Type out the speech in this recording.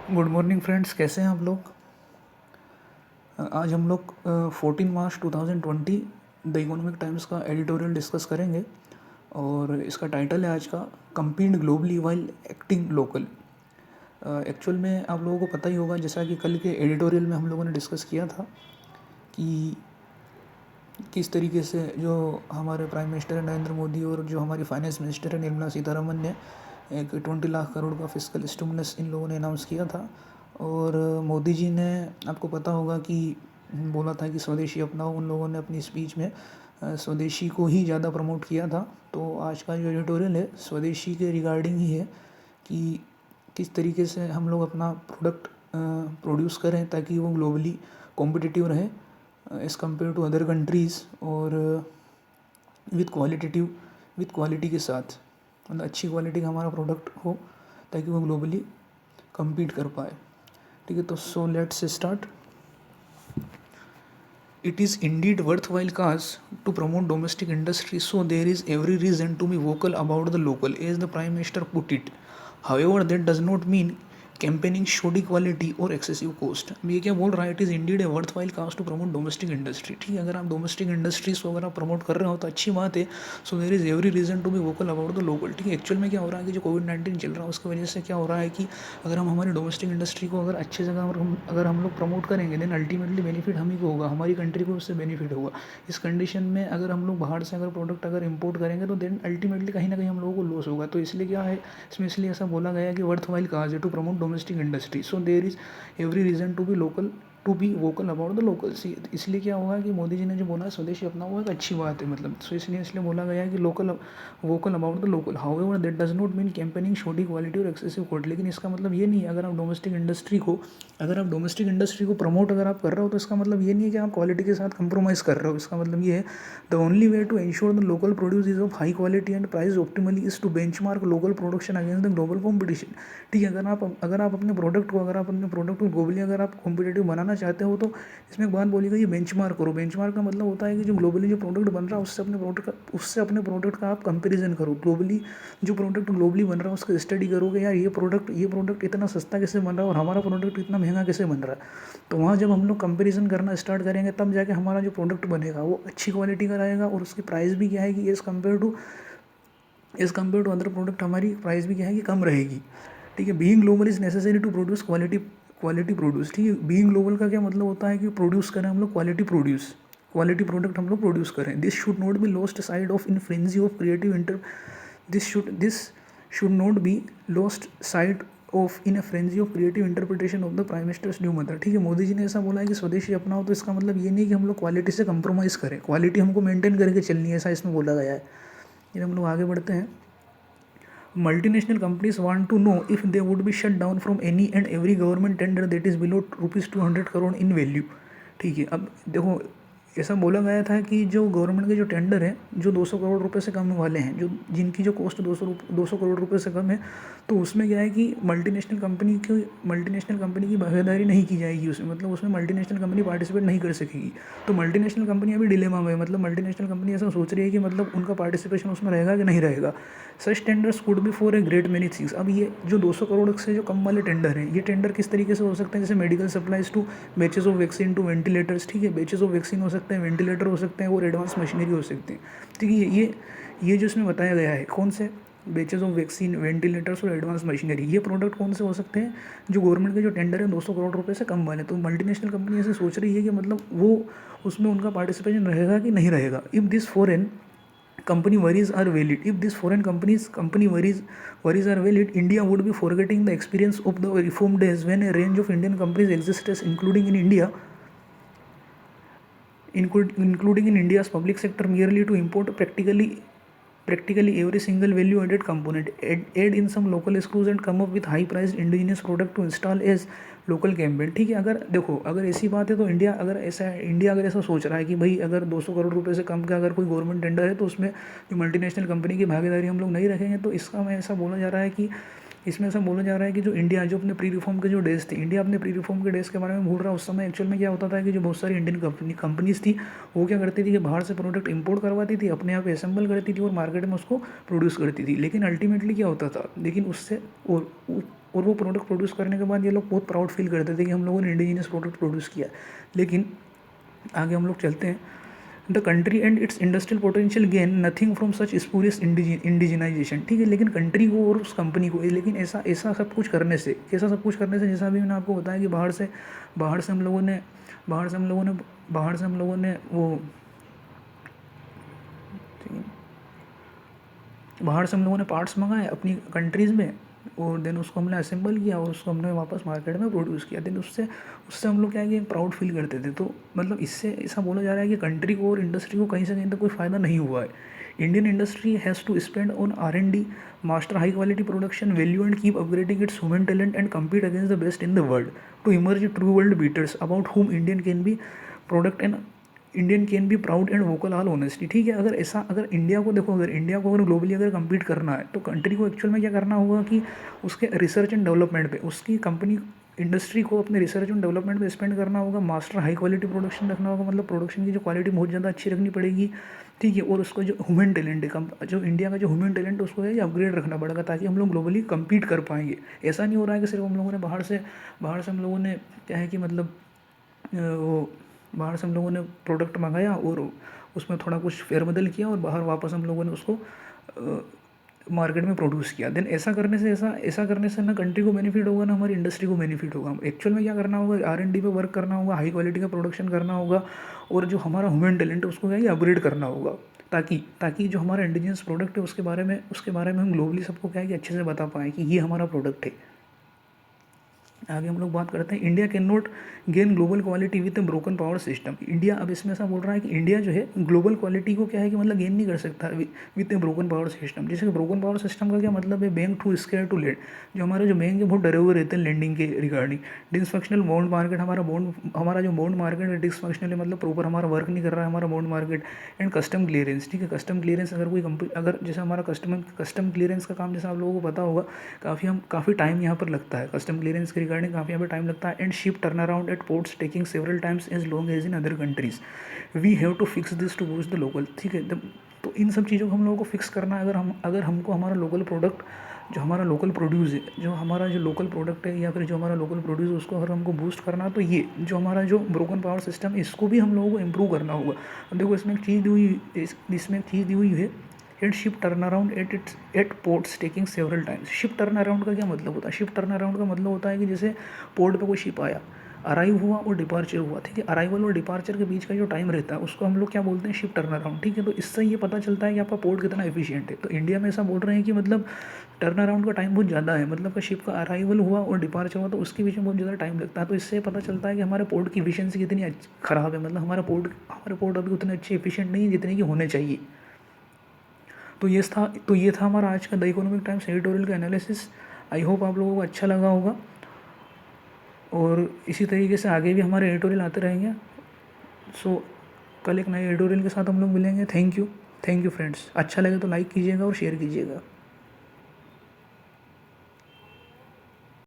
Good morning friends, कैसे हैं आप लोग। आज हम लोग 14 मार्च 2020 द इकोनॉमिक टाइम्स का एडिटोरियल डिस्कस करेंगे और इसका टाइटल है आज का compete globally while acting local. Actual में आप लोगों को पता ही होगा, जैसा कि कल के एडिटोरियल में हम लोगों ने डिस्कस किया था कि किस तरीके से जो हमारे प्राइम मिनिस्टर नरेंद्र मोदी और जो हमारी फाइनेंस मिनिस्टर है निर्मला सीतारमन ने एक 20 लाख करोड़ का फिस्कल स्टिमुलस इन लोगों ने अनाउंस किया था। और मोदी जी ने, आपको पता होगा कि बोला था कि स्वदेशी अपनाओ। उन लोगों ने अपनी स्पीच में स्वदेशी को ही ज़्यादा प्रमोट किया था। तो आज का जो एडिटोरियल है स्वदेशी के रिगार्डिंग ही है कि किस तरीके से हम लोग अपना प्रोडक्ट प्रोड्यूस करें ताकि वो ग्लोबली कॉम्पिटिटिव रहे as compared to other countries, और विथ क्वालिटी के साथ, मतलब अच्छी क्वालिटी का हमारा प्रोडक्ट हो ताकि वो ग्लोबली compete कर पाए। ठीक है, तो so let's start. It is indeed worthwhile cause to promote domestic industry, so there is every reason to be vocal about the local, as the Prime Minister put it. However, that does not mean campaigning shoddy quality और excessive cost. अब ये क्या बोल रहा है, it is indeed a worthwhile cause to promote domestic industry. ठीक है, अगर आप डोमेस्टिक इंडस्ट्रीज को अगर आप प्रमोट कर रहे हो तो अच्छी बात है। So there is every reason to be vocal about the local. ठीक है, एक्चुअल में क्या हो रहा है कि जो कोविड-19 चल रहा है उसकी वजह से क्या हो रहा है कि अगर हम हमारी डोमेस्टिक इंडस्ट्री को अगर अच्छी जगह अगर हम लोग प्रमोट करेंगे देन अल्टीमेटली बेनिफिट हम ही को होगा, हमारी कंट्री को उससे बेनिफिट होगा। इस कंडीशन में अगर हम लोग बाहर से अगर प्रोडक्ट अगर इम्पोर्ट करेंगे तो देन अल्टीमेटली कहीं ना कहीं हम लोगों को लॉस होगा। तो इसलिए क्या है, इसमें इसलिए ऐसा बोला गया है कि वर्थ वाइल काज है to promote domestic industry, so there is every reason to be local, to be vocal about the local. इसलिए क्या हुआ कि मोदी जी ने जो बोला है स्वदेशी अपना, वो एक अच्छी बात है, मतलब सो इसलिए बोला गया है कि local vocal about the local. However that does not mean campaigning shoddy quality और एक्सेसिव क्वालिटी। लेकिन इसका मतलब ये नहीं है, अगर आप डोमेस्टिक इंडस्ट्री को प्रमोट अगर आप कर रहे हो तो इसका मतलब ये नहीं है कि आप क्वालिटी के साथ कंप्रोमाइज़ कर रहे हो। इसका मतलब ये है the only way to ensure the local produce is of high quality and price optimally is to benchmark local production against the global competition. ठीक है, अगर आप अपने प्रोडक्ट को ग्लोबली अगर आप कॉम्पिटेटिव बनाना चाहते हो तो इसमें एक बात बोली गई है, बेंचमार्क करो। बेंचमार्क का मतलब होता है कि जो ग्लोबली जो प्रोडक्ट बन रहा है उससे अपने प्रोडक्ट का आप कंपेरिजन करो। ग्लोबली जो प्रोडक्ट ग्लोबली बन रहा है उसका स्टडी करोगे, यार ये प्रोडक्ट इतना सस्ता कैसे बन रहा है और हमारा प्रोडक्ट इतना महंगा कैसे बन रहा है। तो वहाँ जब हम लोग कंपेरिजन करना स्टार्ट करेंगे तब जाके हमारा जो प्रोडक्ट बनेगा वो अच्छी क्वालिटी का रहेगा और उसकी प्राइस भी क्या है कि as compared to other product हमारी प्राइस भी क्या है कि कम रहेगी। ठीक है, being global is necessary to produce quality produce. ठीक है, बीइंग ग्लोबल का क्या मतलब होता है कि प्रोड्यूस करें हम लोग क्वालिटी प्रोडक्ट हम लोग प्रोड्यूस करें। This should not be lost side of in frenzy of creative inter this should not be lost side of in a frenzy of creative interpretation of the prime ministers new मंत्र। ठीक है, मोदी जी ने ऐसा बोला है कि स्वदेशी अपनाओ, तो इसका मतलब ये नहीं कि हम लोग क्वालिटी से कंप्रोमाइज़ करें, क्वालिटी हमको मेंटेन करके चलनी है, ऐसा इसमें बोला गया है। ये हम लोग आगे बढ़ते हैं। Multinational companies want to know if they would be shut down from any and every government tender that is below rupees 200 crore in value. ठीक है, अब देखो ऐसा बोला गया था कि जो गवर्नमेंट के जो टेंडर हैं जो 200 करोड़ रुपए से कम वाले हैं, जो जिनकी जो कॉस्ट 200 करोड़ रुपए से कम है, तो उसमें क्या है कि मल्टीनेशनल कंपनी की भागीदारी नहीं की जाएगी उसमें, मतलब उसमें मल्टीनेशनल कंपनी पार्टिसिपेट नहीं कर सकेगी। तो मल्टीनेशनल कंपनी अभी डिलेमा में है, मतलब मल्टीनेशनल कंपनी ऐसा सोच रही है कि मतलब उनका पार्टिसिपेशन उसमें रहेगा कि नहीं रहेगा। Such tenders could be for a great many things. अब ये जो 200 करोड़ से जो कम वाले टेंडर हैं, ये टेंडर किस तरीके से हो सकते हैं, जैसे medical supplies to batches of vaccine to ventilators. ठीक है, बैचेस ऑफ वैक्सीन हो सकते हैं, वेंटिलेटर हो सकते हैं और एडवांस मशीनरी हो सकते हैं। ठीक है, ये जो इसमें बताया गया है, कौन से बैचेस ऑफ वैक्सीन, वेंटिलेटर्स और एडवांस मशीनरी, ये प्रोडक्ट कौन से हो सकते हैं, जो गवर्नमेंट के जो टेंडर है 200 करोड़ रुपए से कम वाले। तो मल्टीनेशनल कंपनी ऐसे सोच रही है कि मतलब वो उसमें उनका पार्टिसिपेशन रहेगा कि नहीं रहेगा। If this foreign company worries are valid, if this foreign company worries are valid, India would be forgetting the experience of the reform days when a range of Indian companies existed, including in India's public sector, merely to import practically every single value added component, add in some local screws and come up with high priced indigenous product to install as local campaign. ठीक है, अगर ऐसी बात है तो India अगर ऐसा सोच रहा है कि भाई अगर 200 करोड़ रुपए से कम का अगर कोई गवर्नमेंट टेंडर है तो उसमें जो मल्टीनेशनल कंपनी की भागीदारी हम लोग नहीं रखेंगे, तो इसमें ऐसा बोला जा रहा है कि जो इंडिया जो अपने प्री रिफॉर्म के जो डेज थे, इंडिया अपने प्री रिफॉर्म के डेज के बारे में भूल रहा है। उस समय एक्चुअल में क्या होता था कि जो बहुत सारी इंडियन कंपनीज थी वो क्या करती थी कि बाहर से प्रोडक्ट इंपोर्ट करवाती थी, अपने आप असेंबल करती थी और मार्केट में उसको प्रोड्यूस करती थी। लेकिन अल्टीमेटली क्या होता था, लेकिन और वो प्रोडक्ट प्रोड्यूस करने के बाद ये लोग बहुत प्राउड फील करते थे कि हम लोगों ने इंडिजिनियस प्रोडक्ट प्रोड्यूस किया। लेकिन आगे हम लोग चलते हैं, the country and it's industrial potential gain nothing from such spurious indigenisation, ठीक है। लेकिन कंट्री को और उस कंपनी को, लेकिन ऐसा ऐसा सब कुछ करने से, कैसा सब कुछ करने से, जैसा अभी मैंने आपको बताया कि बाहर से हम लोगों ने वो बाहर से हम लोगों ने पार्ट्स मंगाए अपनी कंट्रीज़ में, और देन उसको हमने असेंबल किया और उसको हमने वापस मार्केट में प्रोड्यूस किया। देन उससे उससे हम लोग क्या है कि प्राउड फील करते थे। तो मतलब इससे ऐसा बोला जा रहा है कि कंट्री को और इंडस्ट्री को कहीं से कहीं तक कोई फ़ायदा नहीं हुआ है। Indian industry has to spend on R&D, master high quality production value and keep upgrading its human talent and compete against the best in the world to emerge true world beaters about whom Indian can be proud and vocal all honesty, ठीक है। अगर India को देखो, अगर India को अगर globally अगर compete करना है तो कंट्री को एक्चुअल में क्या करना होगा कि उसके रिसर्च एंड डेवलपमेंट पे, उसकी कंपनी इंडस्ट्री को अपने रिसर्च एंड डेवलपमेंट पे स्पेंड करना होगा, मास्टर हाई क्वालिटी प्रोडक्शन रखना होगा, मतलब प्रोडक्शन की जो क्वालिटी बहुत ज़्यादा अच्छी रखनी पड़ेगी, ठीक है। और उसको जो ह्यूमन टैलेंट है, जो इंडिया का जो ह्यूमन टैलेंट है उसको है अपग्रेड रखना पड़ेगा ताकि हम लोग ग्लोबली कम्पीट कर पाएंगे। ऐसा नहीं हो रहा है कि सिर्फ हम लोगों ने बाहर से हम लोगों ने क्या है कि मतलब वो बाहर से हम लोगों ने प्रोडक्ट मंगाया और उसमें थोड़ा कुछ फेरबदल किया और बाहर वापस हम लोगों ने उसको मार्केट में प्रोड्यूस किया। देन ऐसा करने से ना कंट्री को बेनिफिट होगा ना हमारी इंडस्ट्री को बेनिफिट होगा। एक्चुअल में क्या करना होगा, R&D पे वर्क करना होगा, हाई क्वालिटी का प्रोडक्शन करना होगा, और जो हमारा ह्यूमन टैलेंट है उसको क्या है अपग्रेड करना होगा ताकि जो हमारा इंडिजिनियस प्रोडक्ट है उसके बारे में हम ग्लोबली सबको क्या है कि अच्छे से बता पाएँ कि ये हमारा प्रोडक्ट है। आगे हम लोग बात करते हैं, India can not gain global quality with a broken power system. India अब इसमें ऐसा बोल रहा है कि इंडिया जो है ग्लोबल क्वालिटी को क्या है कि मतलब गेन नहीं कर सकता with a broken power system. जैसे कि ब्रोकन पावर सिस्टम का क्या मतलब है, bank too scare to lend. जो बैंक है बहुत डरे हुए रहते हैं लेंडिंग के रिगार्डिंग। डिसफंक्शनल बॉन्ड मार्केट, हमारा जो बॉन्ड मार्केट है डिसफंक्शनल है, मतलब प्रॉपर हमारा वर्क नहीं कर रहा है हमारा bond market. And custom clearance, ठीक है। कस्टम क्लियरेंस अगर कोई कंपनी, अगर जैसे हमारा कस्टम क्लियरेंस का काम जैसा आप लोगों को पता होगा काफ़ी टाइम यहाँ पर लगता है, कस्टम क्लियरेंस के रिगार्डिंग काफ़ी यहाँ पर टाइम लगता है। And ship turnaround at ports taking several times as long as in other countries. We have to fix this to boost the local, ठीक है। तो इन सब चीज़ों को हम लोगों को फिक्स करना है। अगर हमको हमारा लोकल प्रोडक्ट, जो हमारा लोकल प्रोड्यूस है, जो लोकल प्रोडक्ट है या फिर जो हमारा लोकल प्रोड्यूस है उसको अगर हमको बूस्ट करना है तो ये जो हमारा जो ब्रोकन पावर सिस्टम है इसको भी हम लोगों को इम्प्रूव करना होगा। अब देखो इसमें एक चीज़ दी हुई है and ship turnaround at ports taking several times. Ship turnaround का क्या मतलब होता है, शिप टर्न अराउंड का मतलब होता है कि जैसे पोर्ट पे कोई शिप आया, अराइव हुआ और डिपार्चर हुआ, ठीक है। अराइवल और डिपार्चर के बीच का जो टाइम रहता है उसको हम लोग क्या बोलते हैं, शिप टर्न अराउंड, ठीक है। तो इससे ये पता चलता है कि आपका पोर्ट कितना एफिशिएंट है। तो इंडिया में ऐसा बोल रहे हैं कि मतलब टर्न अराउंड का टाइम बहुत ज़्यादा है, मतलब कि शिप का अराइवल हुआ और डिपार्चर हुआ तो उसके बीच में बहुत ज़्यादा टाइम लगता है। तो इससे पता चलता है कि हमारे पोर्ट की एफिशिएंसी कितनी ख़राब है, मतलब हमारे पोर्ट अभी उतने अच्छे एफिशिएंट नहीं है जितने कि होने चाहिए। तो ये था हमारा आज का द इकोनॉमिक टाइम्स एडिटोरियल का एनालिसिस। आई होप आप लोगों को अच्छा लगा होगा और इसी तरीके से आगे भी हमारे एडिटोरियल आते रहेंगे। सो कल एक नए एडिटोरियल के साथ हम लोग मिलेंगे। Thank you friends. अच्छा लगे तो लाइक कीजिएगा और शेयर कीजिएगा।